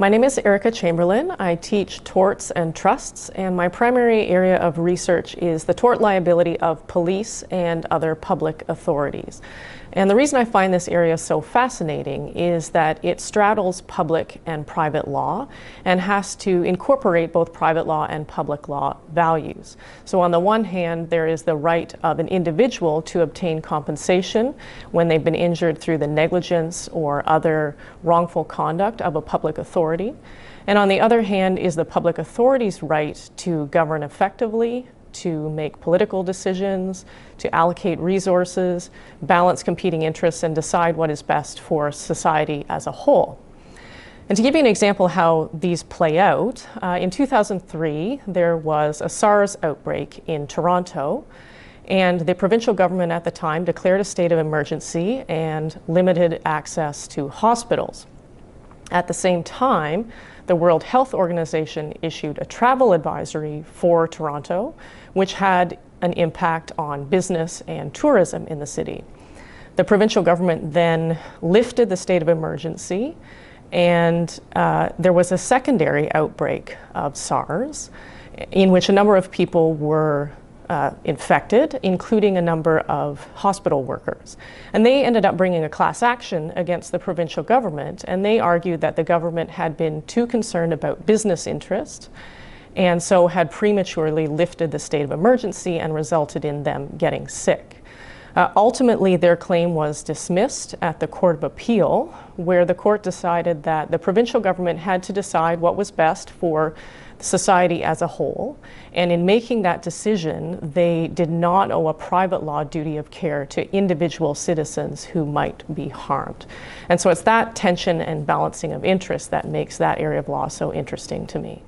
My name is Erika Chamberlain. I teach torts and trusts, and my primary area of research is the tort liability of police and other public authorities. And the reason I find this area so fascinating is that it straddles public and private law and has to incorporate both private law and public law values. So on the one hand, there is the right of an individual to obtain compensation when they've been injured through the negligence or other wrongful conduct of a public authority. And on the other hand is the public authority's right to govern effectively, to make political decisions, to allocate resources, balance competing interests, and decide what is best for society as a whole. And to give you an example how these play out, in 2003 there was a SARS outbreak in Toronto, and the provincial government at the time declared a state of emergency and limited access to hospitals. At the same time, the World Health Organization issued a travel advisory for Toronto, which had an impact on business and tourism in the city. The provincial government then lifted the state of emergency, and there was a secondary outbreak of SARS in which a number of people were infected, including a number of hospital workers. And they ended up bringing a class action against the provincial government, and they argued that the government had been too concerned about business interest and so had prematurely lifted the state of emergency and resulted in them getting sick. Ultimately, their claim was dismissed at the Court of Appeal, where the court decided that the provincial government had to decide what was best for society as a whole, and in making that decision, they did not owe a private law duty of care to individual citizens who might be harmed. And so it's that tension and balancing of interests that makes that area of law so interesting to me.